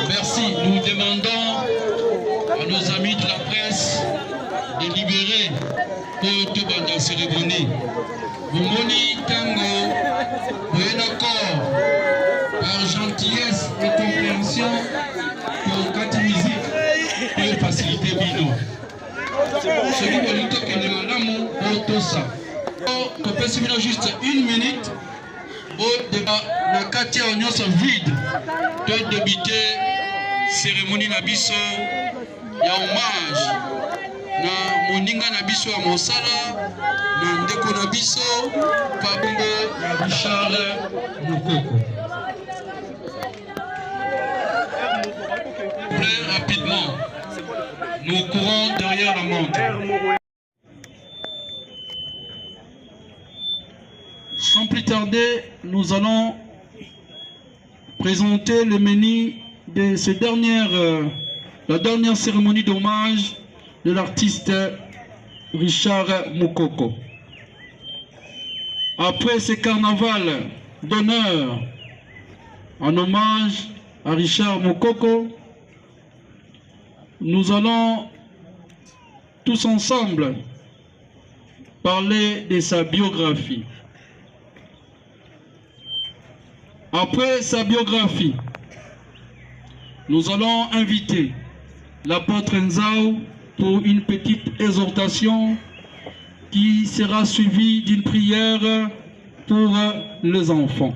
Merci. Nous demandons à nos amis de la presse de libérer pour tout dans la cérémonie. Vous moni tango, vous êtes d'accord par gentillesse et compréhension pour quatre musiques pour faciliter Bino. Ce qui veut dire que nous avons pour tout ça. On peut juste une minute pour la quartier oignon vide de débuter cérémonie na biso ya hommage na moninga na biso ya mosala na ndeko na biso Kabongo ya Richard Mukoko. Très rapidement, nous courons derrière la montre. Sans plus tarder, nous allons présenter le menu de la dernière cérémonie d'hommage de l'artiste Richard Mukoko. Après ce carnaval d'honneur en hommage à Richard Mukoko, nous allons tous ensemble parler de sa biographie. Après sa biographie, nous allons inviter l'apôtre Nzao pour une petite exhortation qui sera suivie d'une prière pour les enfants.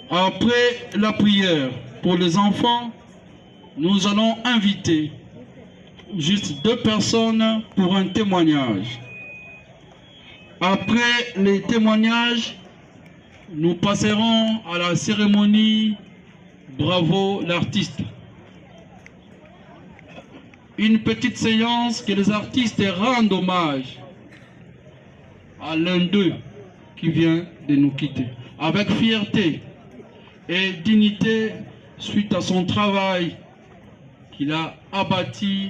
Après la prière pour les enfants, nous allons inviter juste 2 personnes pour un témoignage. Après les témoignages, nous passerons à la cérémonie Bravo l'artiste. Une petite séance que les artistes rendent hommage à l'un d'eux qui vient de nous quitter. Avec fierté et dignité suite à son travail qu'il a abattu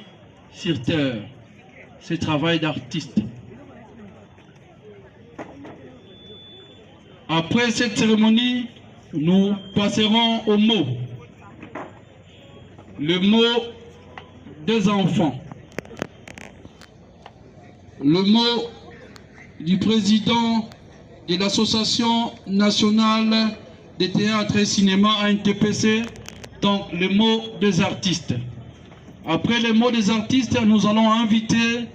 sur terre. Ce travail d'artiste. Après cette cérémonie, nous passerons au mot. Le mot des enfants. Le mot du président de l'Association nationale de théâtre et cinéma ANTPC, donc le mot des artistes. Après le mot des artistes, nous allons inviter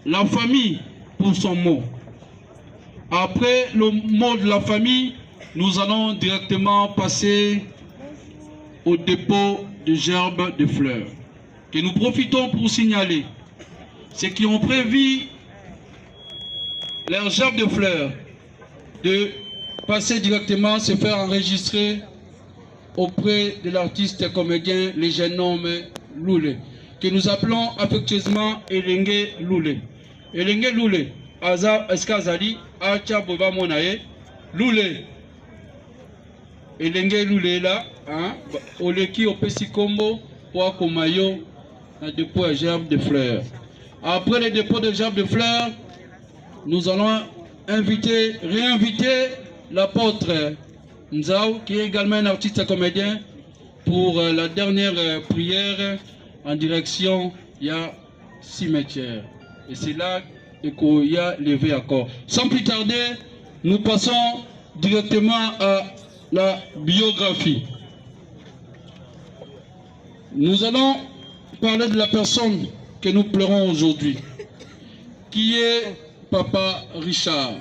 la famille pour son mot. Après le mot de la famille, nous allons directement passer au dépôt de gerbes de fleurs. Que nous profitons pour signaler ceux qui ont prévu leurs gerbes de fleurs de passer directement se faire enregistrer auprès de l'artiste comédien, le jeune homme Loulé, que nous appelons affectueusement Elenge Loulé. Elenge Loulé, Aza Eskazali, Acha Boba Monae, Loulé. Elenge Loulé là, Oleki Opesikombo, Wakomayo, un dépôt à gerbes de fleurs. Après le dépôt de gerbes de fleurs, nous allons réinviter l'apôtre Nzao, qui est également un artiste comédien, pour la dernière prière en direction il y a cimetière. Et c'est là qu'il y a levé à corps. Sans plus tarder, nous passons directement à la biographie. Nous allons parler de la personne que nous pleurons aujourd'hui, qui est Papa Richard.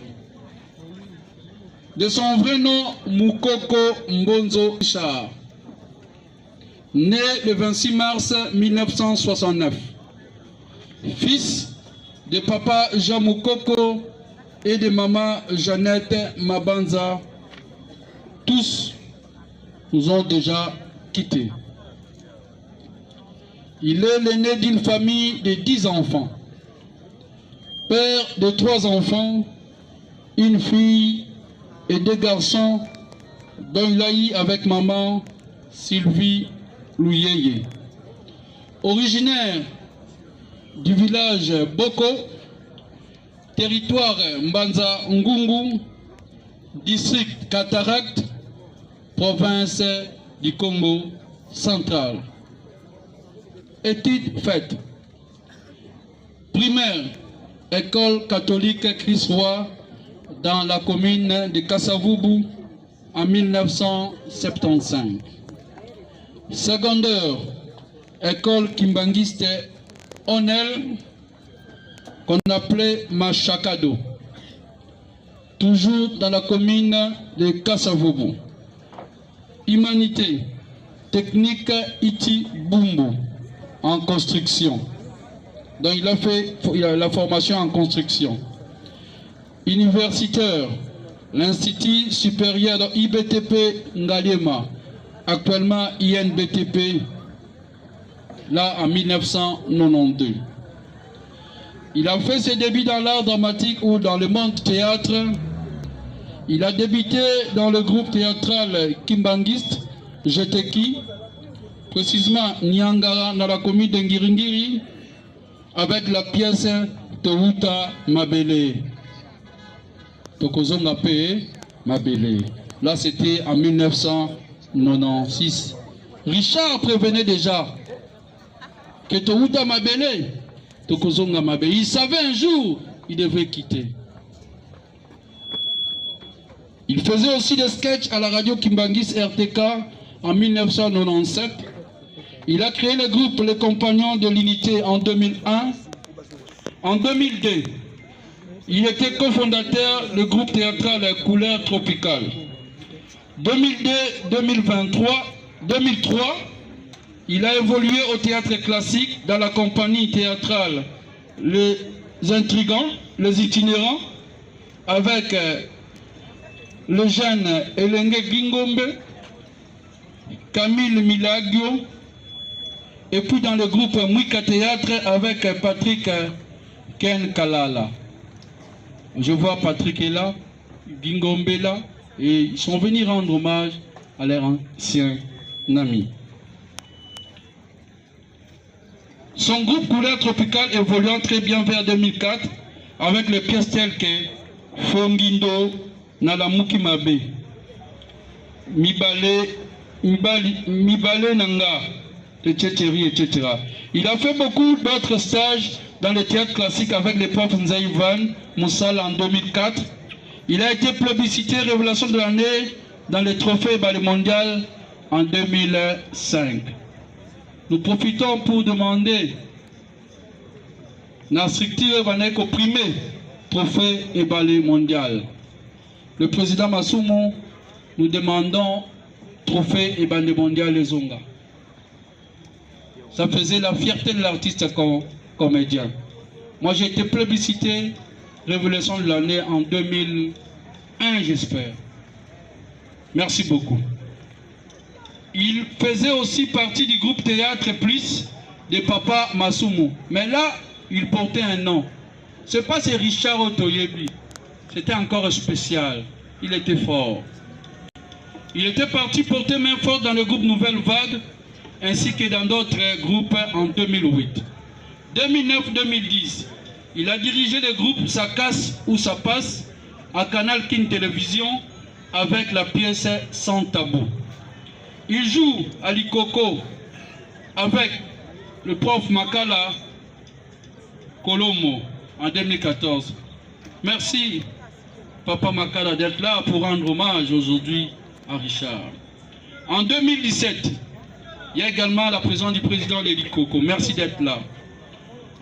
De son vrai nom, Mukoko Mbonzo Richard. Né le 26 mars 1969. Fils de papa Jean Mukoko et de maman Jeannette Mabanza. Tous nous ont déjà quittés. Il est l'aîné d'une famille de 10 enfants. Père de 3 enfants, une fille et 2 garçons dont il a eu avec maman Sylvie Louyeye. Originaire du village Boko, territoire Mbanza Ngungu, district Cataract, province du Congo central. Études faites. Primaire, école catholique Christ-Roi dans la commune de Kasavubu en 1975. Secondaire, école kimbangiste Onel qu'on appelait Machakado, toujours dans la commune de Kasavubu. Humanité, technique Iti Bumbu en construction. Donc il a fait la formation en construction. Universitaire, l'Institut supérieur de IBTP Ngaliema, actuellement INBTP, là en 1992. Il a fait ses débuts dans l'art dramatique ou dans le monde théâtre. Il a débuté dans le groupe théâtral kimbangiste Jeteki, précisément Nyangara dans la commune de Ngiringiri, avec la pièce Touta Mabele. Tokozonga Pe Mabele. Là, c'était en 1996. Richard prévenait déjà que Touta Mabele, Tokozonga Mabele, il savait un jour il devait quitter. Il faisait aussi des sketchs à la radio Kimbangis RTK en 1997. Il a créé le groupe Les Compagnons de l'Unité en 2001. En 2002, il était cofondateur du groupe théâtral Couleur Tropicale. 2003, il a évolué au théâtre classique dans la compagnie théâtrale Les Intrigants, Les Itinérants, avec le jeune Elenge Gingombe, Camille Milagio, et puis dans le groupe Mwika Théâtre avec Patrick Ken Kalala. Je vois Patrick est là, Gingombe est là, et ils sont venus rendre hommage à leur ancien ami. Son groupe Couleur Tropicale évoluant très bien vers 2004 avec les pièces telles que Fongindo, Nalamuki Mabe, Mibale Nanga, etc. Il a fait beaucoup d'autres stages dans le théâtre classique avec les profs Nzaïvan Moussal en 2004. Il a été plébiscité révélation de l'année dans le trophée Ballet Mondial en 2005. Nous profitons pour demander la structure au premier trophée et Ballet Mondial. Le président Masumo, nous demandons trophée et Ballet Mondial les Zonga. Ça faisait la fierté de l'artiste comédien. Moi j'ai été plébiscité révélation de l'année en 2001, j'espère. Merci beaucoup. Il faisait aussi partie du groupe Théâtre Plus de Papa Masumu. Mais là, il portait un nom. Ce n'est pas c'est Richard Otoyebi. C'était encore spécial. Il était fort. Il était parti porter main forte dans le groupe Nouvelle Vague, ainsi que dans d'autres groupes en 2008. 2009-2010, il a dirigé le groupe Ça casse ou ça passe à Canal King Télévision avec la pièce Sans tabou. Il joue à l'Ikoko avec le prof Makala Kolomo en 2014. Merci Papa Makala d'être là pour rendre hommage aujourd'hui à Richard. En 2017, il y a également la présence du président de l'Ikoko. Merci d'être là.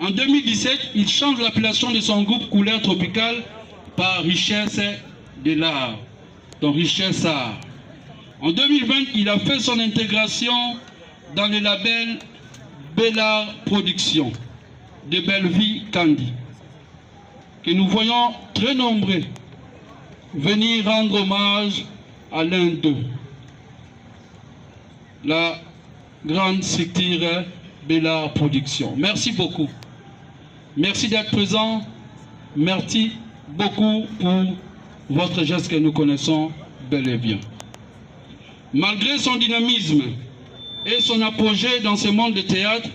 En 2017, il change l'appellation de son groupe Couleur Tropicale par Richesse de l'Art, donc Richesse Art. En 2020, il a fait son intégration dans le label Bellard Productions de Belleville Candy, que nous voyons très nombreux venir rendre hommage à l'un d'eux, la grande structure Bellard Productions. Merci beaucoup. Merci d'être présent. Merci beaucoup pour votre geste que nous connaissons bel et bien. Malgré son dynamisme et son apogée dans ce monde de théâtre,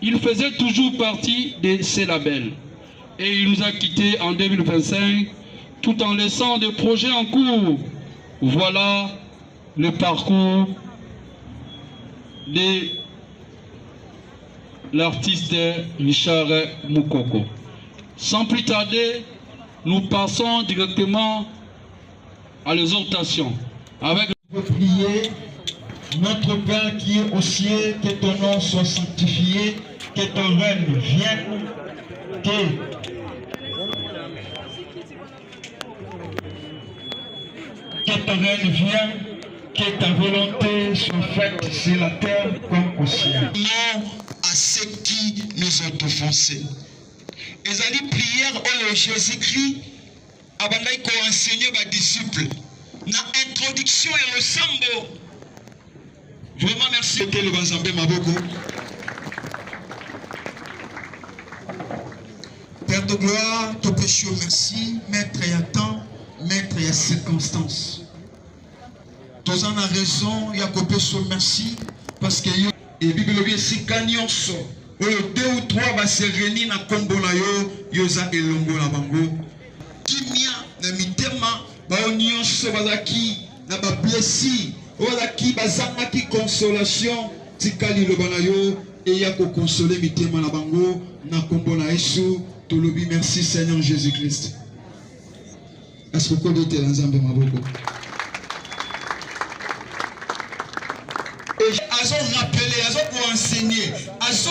il faisait toujours partie de ces labels. Et il nous a quittés en 2025 tout en laissant des projets en cours. Voilà le parcours de l'artiste Richard Moukoko. Sans plus tarder, nous passons directement à l'exhortation. Avec prier, notre Père qui est aux cieux, que ton nom soit sanctifié, que ton règne vienne, que ton règne vienne, que ta volonté soit faite sur la terre comme au ciel. Non à ceux qui nous ont offensés. Et ça dit prière au Jésus-Christ, abandai ko enseigner les disciples. Na introduction et le sambo. Vraiment merci. Que le Banzambé Maboko. Père de gloire, te péché merci, maître et à temps, maître et à circonstance. Tous en a raison, il y a que péché merci, parce que et Bible dit si kanyonso, o 2 ou 3 va se réunir na kombo na yo, yoza elongo na bango. Kimia na mitema ba nyonso bazaki na ba blessi, o bazaki bazanga ki consolation, tikali lo bana yo et ya ko consoler mitema na bango na kombo na Yesu. Tolobi merci Seigneur Jésus-Christ. Est-ce que vous êtes ensemble maboko? Et azo rappeler, azo pour enseigner, azo